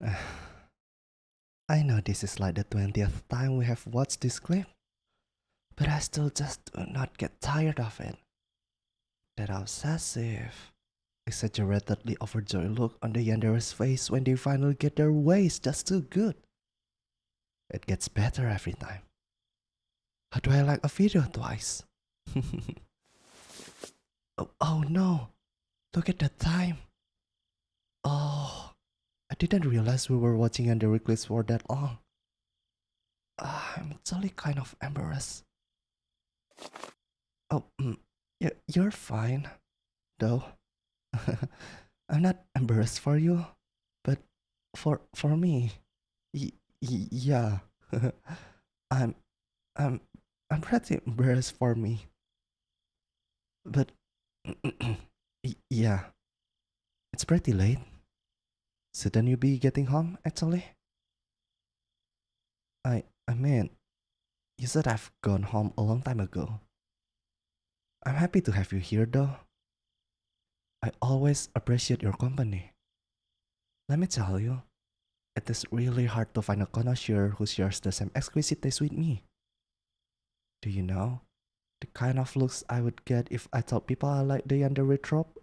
I know this is like the 20th time we have watched this clip, but I still just do not get tired of it. That obsessive, exaggeratedly overjoyed look on the Yandere's face when they finally get their way is just too good. It gets better every time. How do I like a video twice? Oh no, look at the time. Oh, I didn't realize we were watching Yandere clips for that long. I'm actually kind of embarrassed. Oh, you're fine, though. I'm not embarrassed for you, but for me, yeah, I'm I'm I'm pretty embarrassed for me, but yeah, it's pretty late. Shouldn't you be getting home actually? I mean, you said I've gone home a long time ago. I'm happy to have you here though. I always appreciate your company. Let me tell you, it is really hard to find a connoisseur who shares the same exquisite taste with me. Do you know the kind of looks I would get if I told people I like the Yandere trope?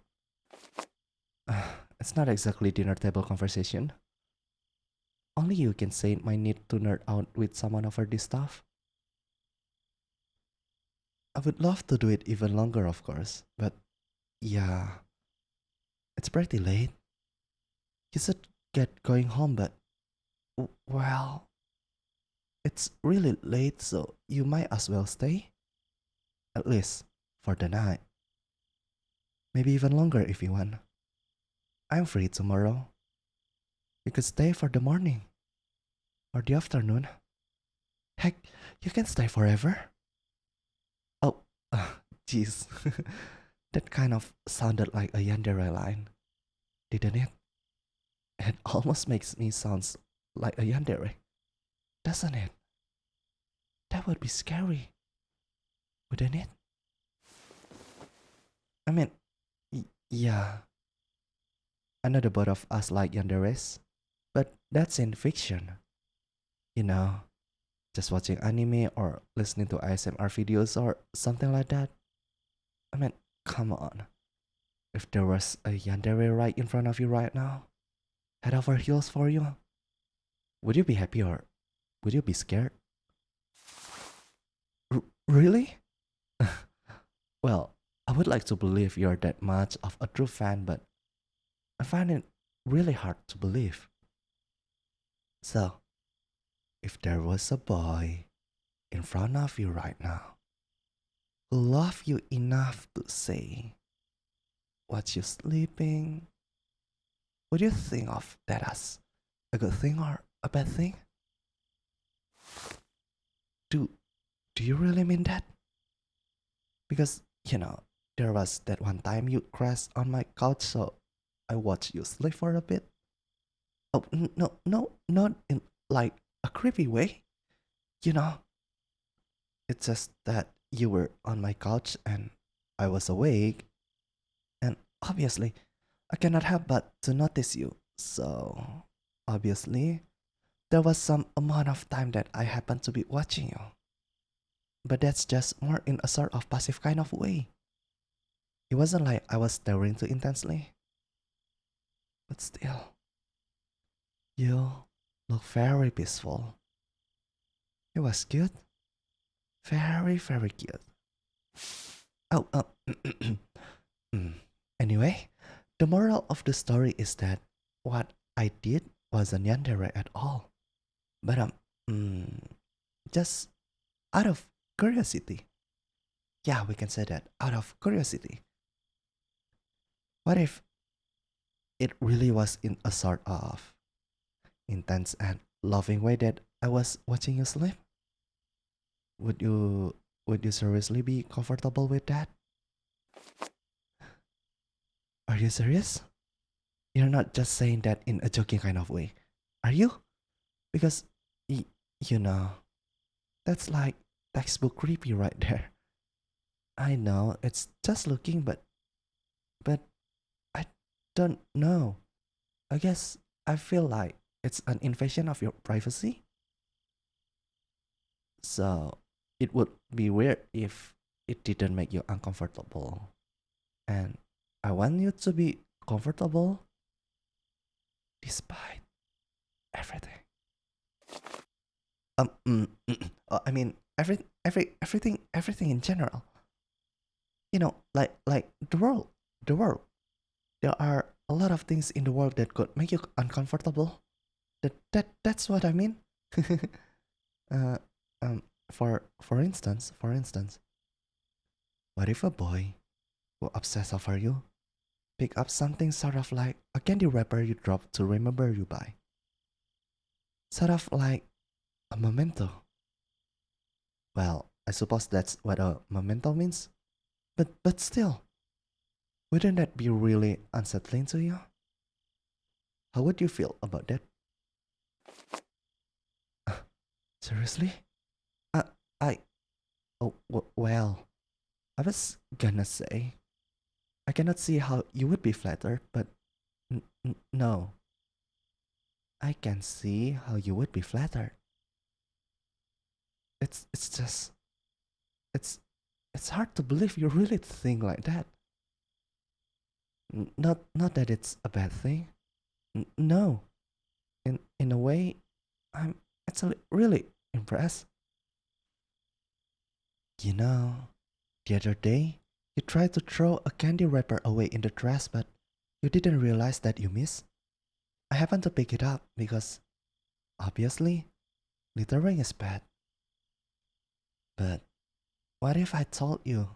It's not exactly dinner table conversation. Only you can say it might need to nerd out with someone over this stuff. I would love to do it even longer, of course, but yeah, it's pretty late. You should get going home, but well, it's really late, so you might as well stay. At least for the night. Maybe even longer if you want. I'm free tomorrow. You could stay for the morning or the afternoon. Heck, you can stay forever. Oh, jeez. That kind of sounded like a Yandere line, didn't it? It almost makes me sound like a Yandere, doesn't it? That would be scary, wouldn't it? I mean, yeah, I know the both of us like Yanderes, but that's in fiction. You know, just watching anime or listening to ASMR videos or something like that. I mean, come on. If there was a Yandere right in front of you right now, head over heels for you, would you be happy or would you be scared? Really? Well, I would like to believe you're that much of a true fan, but I find it really hard to believe. So, if there was a boy in front of you right now who loved you enough to say, "Watch you sleeping," would you think of that as a good thing or a bad thing? Do do you really mean that? Because, there was that one time you crashed on my couch, so I watched you sleep for a bit. Oh, no, no, not in like a creepy way. You know, it's just that you were on my couch and I was awake, and obviously, I cannot help but to notice you. So, obviously, there was some amount of time that I happened to be watching you. But that's just more in a sort of passive kind of way. It wasn't like I was staring too intensely. But still, you look very peaceful. It was cute. Very, very cute. Oh, mm. Anyway, the moral of the story is that what I did wasn't yandere at all. But just out of curiosity. Yeah, we can say that. Out of curiosity. What if it really was in a sort of intense and loving way that I was watching you sleep? Would you would you seriously be comfortable with that? Are you serious? You're not just saying that in a joking kind of way, are you? Because y- you know, that's like textbook creepy right there. I know it's just looking, but I don't know. I guess I feel like It's an invasion of your privacy. So it would be weird if it didn't make you uncomfortable. And I want you to be comfortable despite everything. I mean everything in general. You know, like the world. There are a lot of things in the world that could make you uncomfortable. That's what I mean. uh, for instance, what if a boy who obsess over you pick up something sort of like a candy wrapper you drop to remember you by, sort of like a memento? Well, I suppose that's what a memento means. But still, wouldn't that be really unsettling to you? How would you feel about that? Seriously? Uh, I oh well, I was gonna say I cannot see how you would be flattered, but no, I can see how you would be flattered. It's just it's it's hard to believe you really think like that. Not that it's a bad thing. No, in a way, I'm actually really impressed. You know, the other day you tried to throw a candy wrapper away in the trash, but you didn't realize that you missed. I happened to pick it up because obviously littering is bad. But what if I told you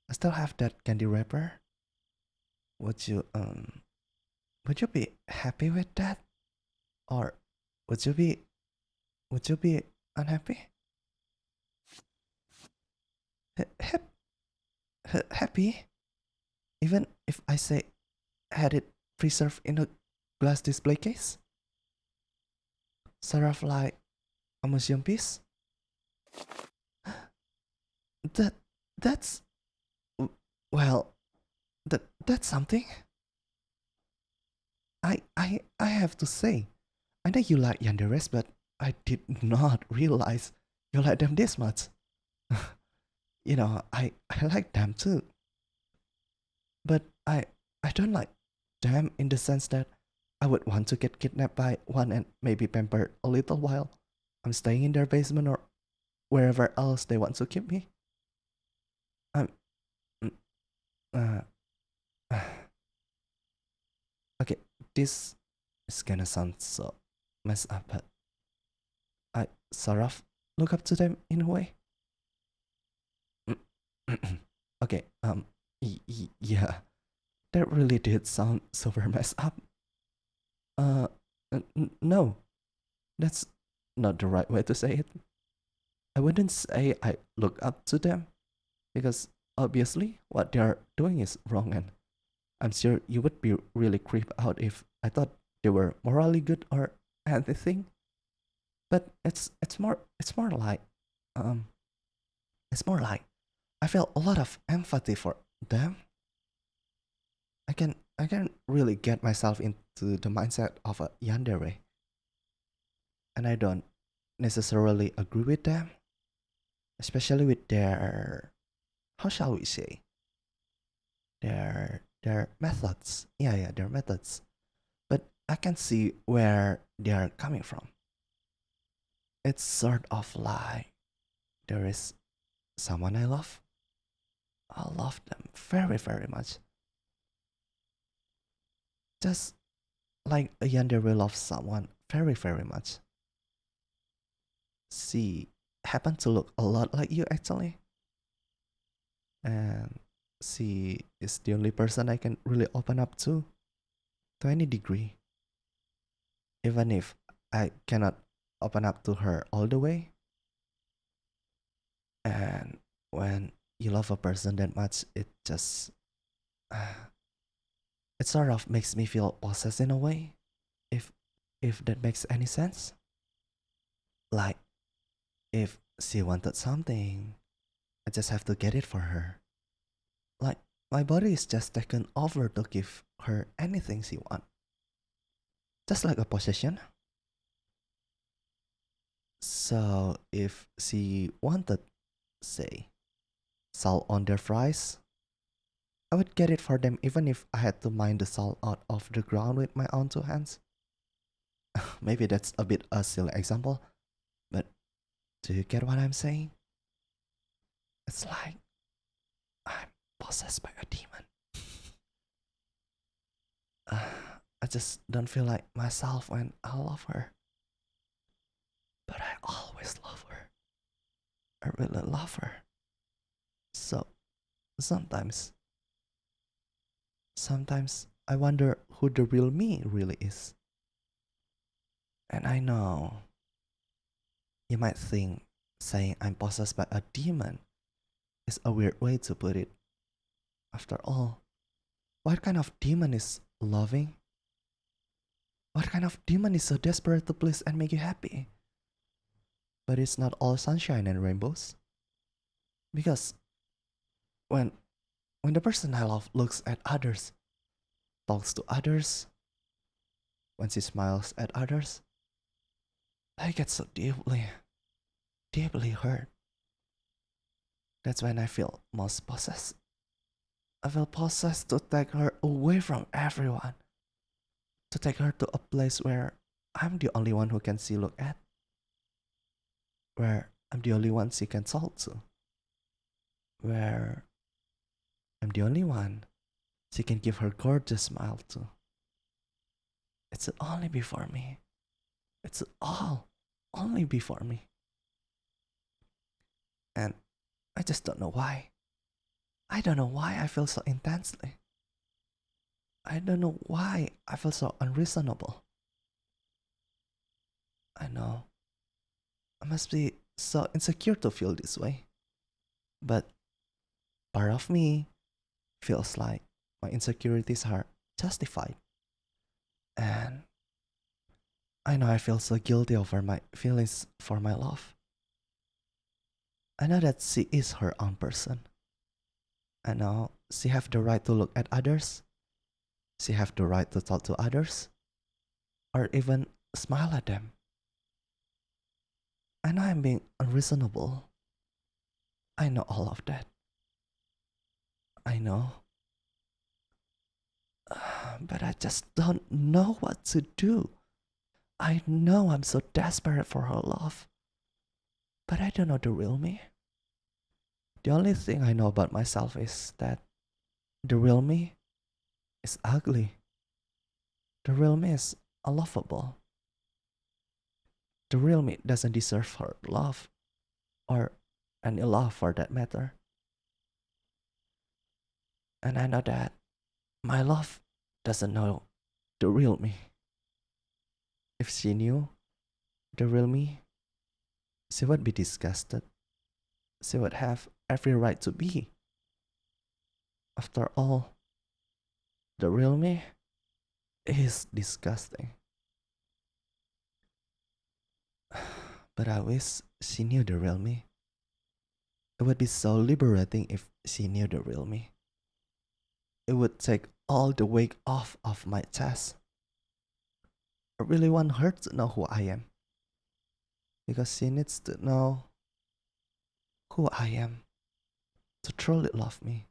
I still have that candy wrapper? Would you would you be happy with that? Or would you be would you be unhappy? Hap- happy? Even if I say had it preserved in a glass display case? Sort of like a museum piece? That that's well, that's something. I have to say, I know you like Yandere, but I did not realize you like them this much. You know, I like them too, but I don't like them in the sense that I would want to get kidnapped by one and maybe pampered a little while I'm staying in their basement or wherever else they want to keep me. I'm mm, uh, okay. This is gonna sound so messed up, but I sort of look up to them in a way. Okay, yeah, that really did sound super messed up. Uh, no, that's not the right way to say it. I wouldn't say I look up to them because obviously what they are doing is wrong, and I'm sure you would be really creeped out if I thought they were morally good or anything. But it's more like um it's more like I felt a lot of empathy for them. I can really get myself into the mindset of a yandere, and I don't necessarily agree with them, especially with their, how shall we say, their methods. Yeah, their methods. But I can see where they are coming from. It's sort of like there is someone I love. I love them very very much. Just like a yandere loves someone very very much. She happened to look a lot like you actually, and she is the only person I can really open up to any degree. Even if I cannot open up to her all the way. And when you love a person that much, it just it sort of makes me feel possessed in a way. If if that makes any sense. Like if she wanted something, I just have to get it for her. Like my body is just taken over to give her anything she wants. Just like a possession. So if she wanted, say, salt on their fries, I would get it for them even if I had to mine the salt out of the ground with my own two hands. Maybe that's a bit a silly example, but do you get what I'm saying? It's like I'm possessed by a demon. I just don't feel like myself when I love her. But I always love her. I really love her. So sometimes I wonder who the real me really is. And I know you might think saying I'm possessed by a demon is a weird way to put it. After all, what kind of demon is loving? What kind of demon is so desperate to please and make you happy? But it's not all sunshine and rainbows. Because when the person I love looks at others, talks to others, when she smiles at others, I get so deeply hurt. That's when I feel most possessed. I feel possessed to take her away from everyone. To take her to a place where I'm the only one who can see look at. Where I'm the only one she can talk to. Where I'm the only one she can give her gorgeous smile to. It's only before me. It's all only before me. And I just don't know why. I don't know why I feel so intensely. I don't know why I feel so unreasonable. I know I must be so insecure to feel this way. But part of me feels like my insecurities are justified. And I know I feel so guilty over my feelings for my love. I know that she is her own person. I know she have the right to look at others. She have the right to talk to others. Or even smile at them. I know I'm being unreasonable. I know all of that. I know. But I just don't know what to do. I know I'm so desperate for her love. But I don't know the real me. The only thing I know about myself is that the real me is ugly. The real me is unlovable. The real me doesn't deserve her love, or any love for that matter. And I know that my love doesn't know the real me. If she knew the real me, she would be disgusted. She would have every right to be. After all, the real me is disgusting. But I wish she knew the real me. It would be so liberating if she knew the real me. It would take all the weight off of my chest. I really want her to know who I am. Because she needs to know who I am to truly love me.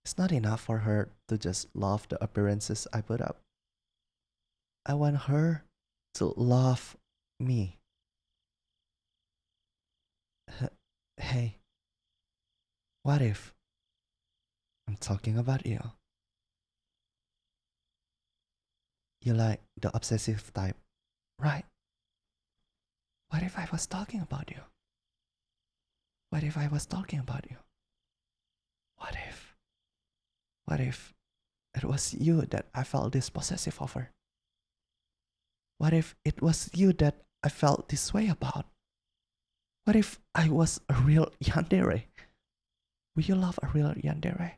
It's not enough for her to just love the appearances I put up. I want her to love me. Hey, what if I'm talking about you? You like the obsessive type, right? What if I was talking about you? What if I was talking about you? What if? What if it was you that I felt this possessive over? What if it was you that I felt this way about? What if I was a real Yandere? Will you love a real Yandere?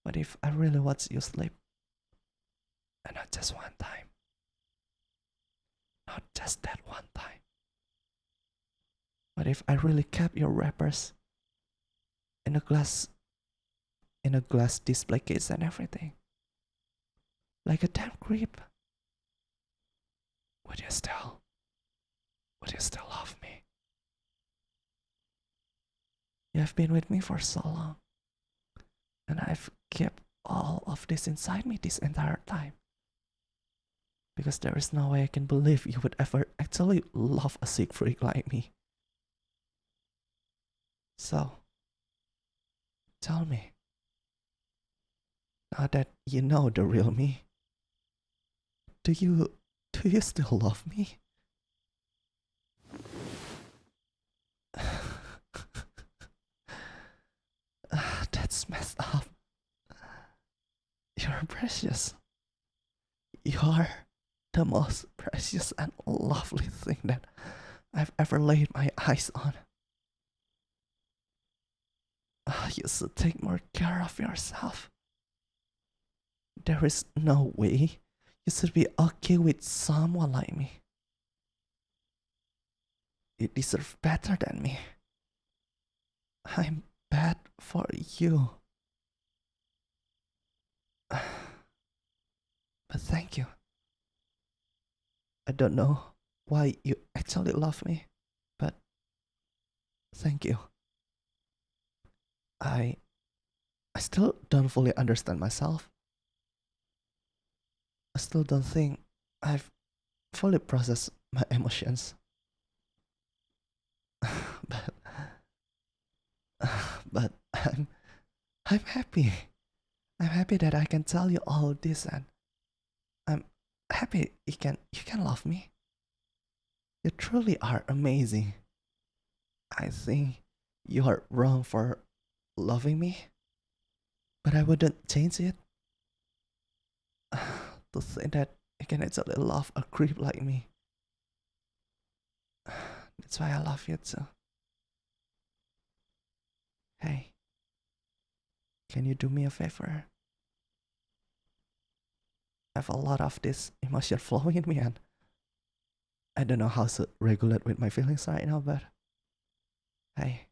What if I really watch you sleep? And not just one time. Not just that one time. What if I really kept your wrappers in a glass display case and everything? Like a damn creep. Would you still But you still love me. You have been with me for so long, and I've kept all of this inside me this entire time. Because there is no way I can believe you would ever actually love a sick freak like me. So, tell me, now that you know the real me, do you still love me? That's messed up. You're precious. You're the most precious and lovely thing that I've ever laid my eyes on. You should take more care of yourself. There is no way you should be okay with someone like me. You deserve better than me. I'm bad for you. But thank you. I don't know why you actually love me, but thank you. I still don't fully understand myself. I still don't think I've fully processed my emotions. but but I'm happy. I'm happy that I can tell you all this, and I'm happy you can love me. You truly are amazing. I think you are wrong for loving me, but I wouldn't change it. To think that you can actually love a creep like me. That's why I love you too. Hey, can you do me a favor? I have a lot of this emotion flowing in me, and I don't know how to regulate with my feelings right now, but hey,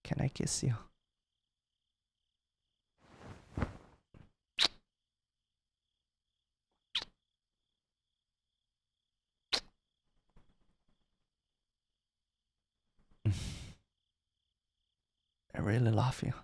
can I kiss you? I really love you.